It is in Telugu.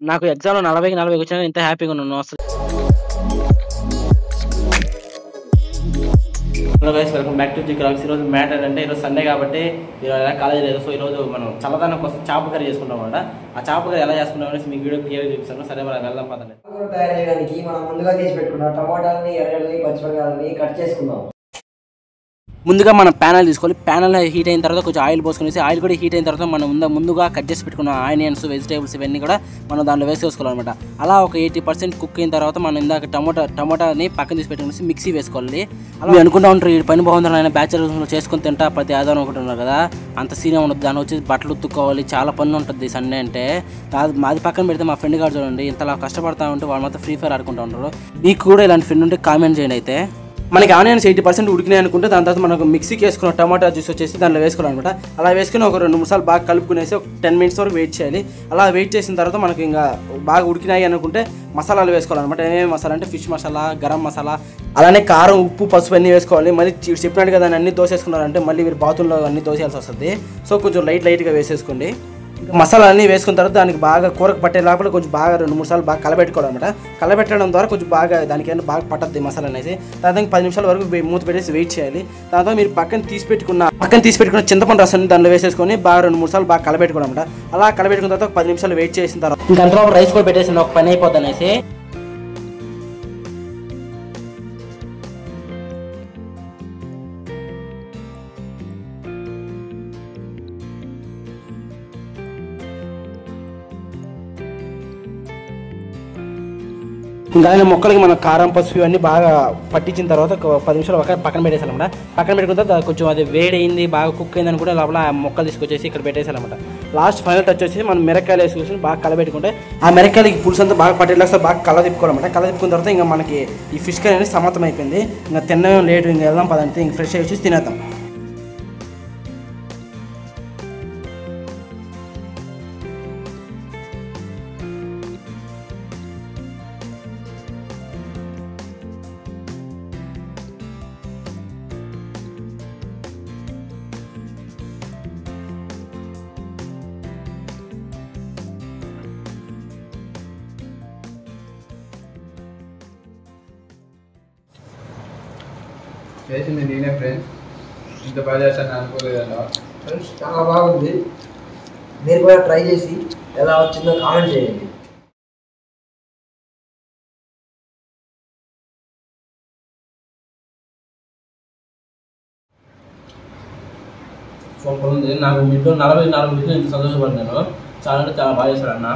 నాకు ఎగ్జామ్‌లో 40కి 40 వచ్చినా ఇంత హ్యాపీగా ఉన్నాను అసలు. Hello guys, welcome back to G cracks. ఈరోజు మ్యాటర్ అంటే ఈరోజు సండే కాబట్టి ఈరోజు కాలేజ్ లేదు. సో ఈరోజు మనం చల్లదనం కోసం చేప కర్రీ చేసుకుంటాం అనమాట. ఆ చేప కర్రీ ఎలా చేసుకుంటాం అనేసి మీకు వీడియో క్లియర్గా చూపిస్తాను. సరే మనం వెళ్దాం పదండి. తయారు చేయడానికి మనం ముందుగా తీసి పెట్టుకున్న టమాటాలని, ఎర్రగడ్డని, పచ్చిమిరపకాయలని కట్ చేసుకుందాం. ముందుగా మనం ప్యానల్ తీసుకోవాలి. ప్యానల్ హీట్ అయిన తర్వాత కొంచెం ఆయిల్ పోసుకునేసి ఆయిల్ కూడా హీట్ అయిన తర్వాత మనం ముందుగా కట్ చేసి పెట్టుకున్న ఆనియన్స్, వెజిటేబుల్స్ ఇవన్నీ కూడా మనం దాంట్లో వేసుకోవాలన్నమాట. అలా ఒక 80% కుక్ అయిన తర్వాత మనం ఇందాక టమాటాని పక్కన తీసి పెట్టుకునేసి మిక్సీ వేసుకోవాలి. అలా అనుకుంటా ఉంటారు ఈ పని బాగుందని ఆయన బ్యాచులర్స్ చేసుకొని తింటా ప్రతి ఆధారం ఒకటి ఉన్నారు కదా, అంత సీన్ ఉండదు. దాని వచ్చేసి బట్టలు ఉత్తుకోవాలి, చాలా పనులు ఉంటుంది సండే అంటే. మాది పక్కన పెడితే మా ఫ్రెండ్ గారు చూడండి ఇంతలా కష్టపడతా ఉంటే వాళ్ళు మాత్రం ఫ్రీ ఫైర్ ఆడుకుంటూ ఉంటారు. మీకు కూడా ఇలాంటి ఫ్రెండ్ ఉంటే కామెంట్ చేయండి. అయితే మనకి ఆనియన్స్ 80% ఉడికినాయి అనుకుంటే దాని తర్వాత మనకు మిక్సీకి వేసుకున్న టమాటా జ్యూస్ వచ్చేసి దాంట్లో వేసుకోవాలన్నమాట. అలా వేసుకుని ఒక 2 నిమిషాలు బాగా కలుపుకునేసి ఒక 10 మినిట్స్ వరకు వెయిట్ చేయాలి. అలా వెయిట్ చేసిన తర్వాత మనకి ఇంకా బాగా ఉడికినాయి అనుకుంటే మసాలాలు వేసుకోవాలన్నమాట. ఏమేమి మసాలా అంటే ఫిష్ మసాలా, గరం మసాలా, అలానే కారం, ఉప్పు, పసుపు అన్నీ వేసుకోవాలి. మళ్ళీ చెప్పినట్టుగా దాన్ని అన్ని దోసేసుకున్నారంటే మళ్ళీ మీరు బాతుల్లో అన్ని దోసేయాల్సి వస్తుంది. సో కొంచెం లైట్గా వేసేసుకోండి. మసాలా అన్నీ వేసుకున్న తర్వాత దానికి బాగా కూరకు పట్టే లోపల కొంచెం బాగా 2-3 సార్లు బాగా కలబెట్టుకోవాలన్నమాట. కలబెట్టడం ద్వారా కొంచెం బాగా దానికి ఏమైనా బాగా పట్టద్ది మసాలా అనేసి. తర్వాత 10 నిమిషాల వరకు మూత పెట్టేసి వెయిట్ చేయాలి. తర్వాత మీరు పక్కన తీసి పెట్టుకున్న చింతపండు రసాన్ని దాంట్లో వేసేసుకొని బాగా 2-3 సార్లు బాగా కలబెట్టుకోవాలన్నమాట. అలా కలబెట్టుకున్న తర్వాత 10 నిమిషాలు వెయిట్ చేసిన తర్వాత ఇంకా అంతలో రైస్ కూడా పెట్టేసి ఒక పని అయిపోద్ది అనేసి. ఇంకా మొక్కలకి మనం కారం, పసుపు ఇవన్నీ బాగా పట్టించిన తర్వాత ఒక 10 నిమిషాలు పక్కన పెట్టేసాలన్నమాట. పక్కన పెట్టుకున్న తర్వాత కొంచెం అది వేడి అయింది, బాగా కుక్ అయిందని కూడా లోపల ఆ మొక్కలు తీసుకొచ్చేసి ఇక్కడ పెట్టేసాలన్నమాట. లాస్ట్ ఫైనల్ టచ్ వచ్చేసి మనం మిరకాయలు వేసుకొని బాగా కలబెట్టుకుంటే ఆ మిరకాయలకి పులుసు అంతా బాగా పట్టేలాగా బాగా కల తిప్పుకోవాలన్నమాట. కల తిప్పుకున్న తర్వాత ఇంకా మనకి ఈ ఫిష్ కర్రీ అనేది సమాప్తం అయిపోయింది. ఇంకా తినడం లేట్, ఇంకా వెళ్దాం పదంతే, ఇంక ఫ్రెష్ అయ్యి వచ్చి తినేద్దాం. చేసింది నేనే ఫ్రెండ్స్, ఇంత బాగా చేస్తాను అనుకోలేదన్నా. ఫ్రెండ్స్ చాలా బాగుంది. మీరు కూడా ట్రై చేసి ఎలా వచ్చిందో కామెంట్ చేయండి. సూపర్ ఉంది. నాకు మిడ్ 44 సంతోషపడినాను. చాలా అంటే చాలా బాగా చేశాడు అన్న.